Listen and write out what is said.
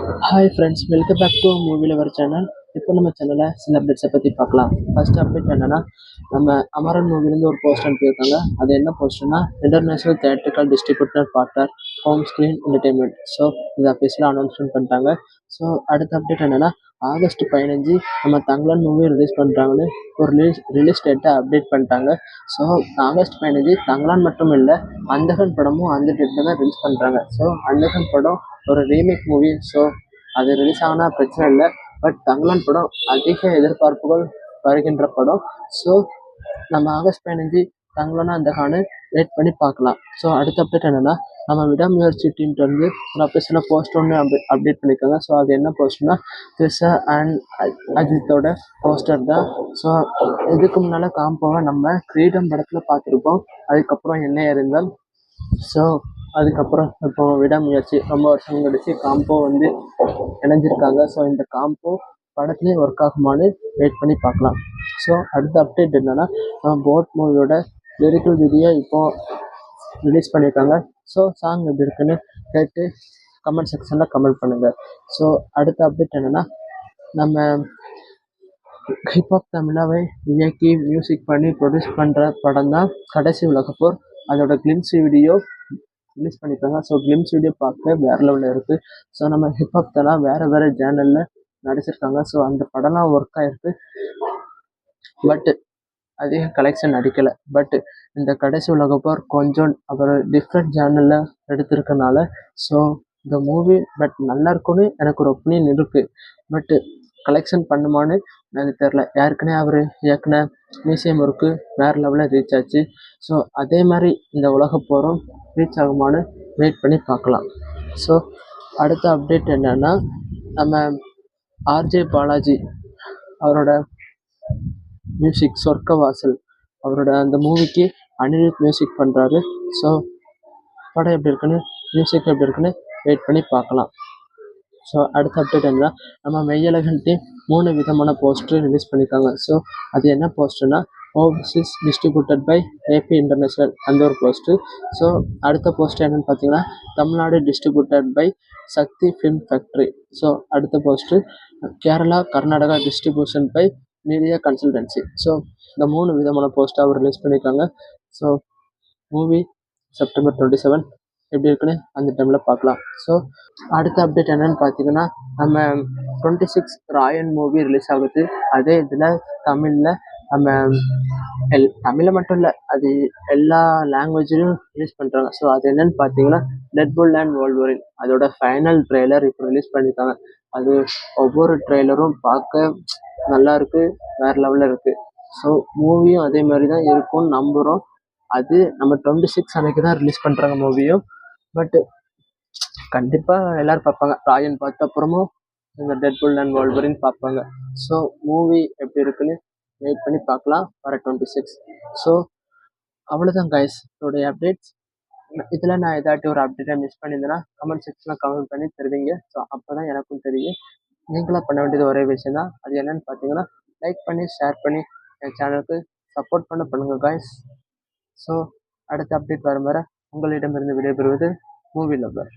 Hi friends, welcome back to movie lover channel. இப்போ நம்ம சேனலில் சில அப்டேட்ஸை பற்றி பார்க்கலாம். ஃபர்ஸ்ட் அப்டேட் என்னென்னா, நம்ம அமரன் மூவிலேருந்து ஒரு போஸ்ட் அனுப்பியிருக்காங்க. அது என்ன போஸ்ட்னா, international theatrical distributor partner home screen entertainment. So இது அஃபீஷியலாக அனௌன்ஸ்மெண்ட் பண்ணிட்டாங்க. ஸோ அடுத்த அப்டேட் என்னென்னா, ஆகஸ்ட் 15 நம்ம தங்கலான் மூவி ரிலீஸ் பண்ணுறாங்கன்னு ஒரு ரிலீஸ் டேட்டை அப்டேட் பண்ணிட்டாங்க. ஸோ ஆகஸ்ட் 15 தங்கலான் மட்டும் இல்லை, அந்தகன் படமும் அந்த டேட்டில் தான் ரிலீஸ் பண்ணுறாங்க. ஸோ அந்தகன் படம் ஒரு ரீமேக் மூவி. ஸோ அது ரிலீஸ் ஆனால் பிரச்சனை இல்லை. பட் தங்கலான் படம் அதிக எதிர்பார்ப்புகள் வருகின்ற படம். ஸோ நம்ம ஆகஸ்ட் 15 தங்கலானா அந்த காணு வெயிட் பண்ணி பார்க்கலாம். ஸோ அடுத்த அப்டேட் என்னென்னா, நம்ம விடாமுயற்சி டீம்கிட்ட இருந்து ஒரு அஃபிஷியலாக போஸ்ட் ஒன்று அப்டேட் பண்ணியிருக்காங்க. ஸோ அது என்ன போஸ்ட்னா, த்ரிஷா அண்ட் அஜித்தோட போஸ்டர் தான். ஸோ இதுக்கு முன்னால் காம்போவை நம்ம கிரீடம் படத்தில் பார்த்துருப்போம். அதுக்கப்புறம் என்ன இருந்தால் ஸோ அதுக்கப்புறம் இப்போ விடாமுயற்சி ரொம்ப வருஷம் கழிச்சு காம்போ வந்து இணைஞ்சிருக்காங்க. ஸோ இந்த காம்போ படத்துலேயே ஒர்க் ஆகுமான்னு வெயிட் பண்ணி பார்க்கலாம். ஸோ அடுத்த அப்டேட் என்னென்னா, போட் மூவியோட லிரிக்கல் வீடியோ இப்போது ரிலீஸ் பண்ணியிருக்காங்க. ஸோ சாங் எப்படி இருக்குன்னு கேட்டு கமெண்ட் செக்ஷனில் கமெண்ட் பண்ணுங்கள். ஸோ அடுத்த அப்டேட் என்னென்னா, நம்ம ஹிப்ஹாப் தமிழாவை இயக்கி மியூசிக் பண்ணி ப்ரொடியூஸ் பண்ணுற படம் தான் கடைசி உலகப்போர். அதோட கிளிம்ஸ் வீடியோ ரிலீஸ் பண்ணியிருக்காங்க. ஸோ கிளிம்ஸ் வீடியோ பார்க்க வேறு லெவலில் இருக்குது. ஸோ நம்ம ஹிப்ஹாப் தலாம் வேறு சேனலில் நடிச்சிருக்காங்க. ஸோ அந்த படம்லாம் ஒர்க் ஆகிருக்கு. பட் அதிக கலெக்ஷன் அடிக்கலை. பட் இந்த கடைசி உலகப்போர் கொஞ்சம் அப்புறம் டிஃப்ரெண்ட் சேனலில் எடுத்திருக்கனால ஸோ இந்த மூவி நல்லா இருக்குன்னு எனக்கு ஒரு ஒப்பீனியன் இருக்குது. பட்டு கலெக்ஷன் பண்ணுமான்னு எனக்கு தெரில. ஏற்கனவே அவர் இயக்குன மியூசியம் ஒர்க்கு வேறு லெவலில் ரீச் ஆச்சு. ஸோ அதே மாதிரி இந்த உலகப்போரும் ரீச் ஆகுமான்னு வெயிட் பண்ணி பார்க்கலாம். ஸோ அடுத்த அப்டேட் என்னென்னா, நம்ம ஆர்ஜே பாலாஜி அவரோட மியூசிக் சொர்க்கவாசல் அவரோட அந்த மூவிக்கு அனிருத் மியூசிக் பண்ணுறாரு. ஸோ படம் எப்படி இருக்குன்னு, மியூசிக் எப்படி இருக்குன்னு வெயிட் பண்ணி பார்க்கலாம். ஸோ அடுத்த அப்டேட் என்னன்னா, நம்ம மெய்யழகன் டீம் 3 விதமான போஸ்டர் ரிலீஸ் பண்ணியிருக்காங்க. ஸோ அது என்ன போஸ்டர்னா, overseas distributed by AP international அந்த ஒரு போஸ்ட்டு. ஸோ அடுத்த போஸ்டர் என்னென்னு பார்த்தீங்கன்னா, Tamil Nadu distributed by Sakthi film factory. So அடுத்த post, Kerala Karnataka distribution by media consultancy. So இந்த 3 விதமான போஸ்ட்டை அவர் ரிலீஸ் பண்ணியிருக்காங்க. ஸோ மூவி செப்டம்பர் 27 எப்படி இருக்குன்னு அந்த டைமில் பார்க்கலாம். ஸோ அடுத்த அப்டேட் என்னென்னு பார்த்தீங்கன்னா, நம்ம 26 ராயன் மூவி ரிலீஸ் ஆகுது. அதே இதில் தமிழில் நம்ம தமிழில் மட்டும் இல்லை, அது எல்லா லாங்குவேஜ்லையும் ரிலீஸ் பண்ணுறாங்க. ஸோ அது என்னென்னு பார்த்தீங்கன்னா, டெட்புல் அண்ட் வோல்வரின் அதோட ஃபைனல் ட்ரெய்லர் இப்போ ரிலீஸ் பண்ணியிருக்காங்க. அது ஒவ்வொரு ட்ரெய்லரும் பார்க்க நல்லா இருக்குது, வேறு லெவலில் இருக்குது. ஸோ மூவியும் அதே மாதிரி தான் இருக்கும்னு நம்புகிறோம். அது நம்ம 26 அன்னைக்கு தான் ரிலீஸ் பண்ணுறாங்க மூவியும். பட்டு கண்டிப்பாக எல்லோரும் பார்ப்பாங்க. ராயன் பார்த்த அப்புறமும் இந்த டெட்புல் அண்ட் வோல்வரின் பார்ப்பாங்க. ஸோ மூவி எப்படி இருக்குன்னு வெயிட் பண்ணி பார்க்கலாம் வர 26. ஸோ அவ்வளோதான் கைஸ் என்னுடைய அப்டேட்ஸ். இதில் நான் ஏதாட்டி ஒரு அப்டேட்டை மிஸ் பண்ணியிருந்தேன்னா கமெண்ட் செக்ஷனில் கமெண்ட் பண்ணி தருவீங்க. ஸோ அப்போ தான் எனக்கும் தெரியும். நீங்களாக பண்ண வேண்டியது ஒரே விஷயம் தான். அது என்னென்னு பார்த்தீங்கன்னா, லைக் பண்ணி ஷேர் பண்ணி என் சேனலுக்கு சப்போர்ட் பண்ணுங்கள் கைஸ். ஸோ அடுத்த அப்டேட் வரும் வரை உங்களிடமிருந்து விடைபெறுவது மூவி லவர்.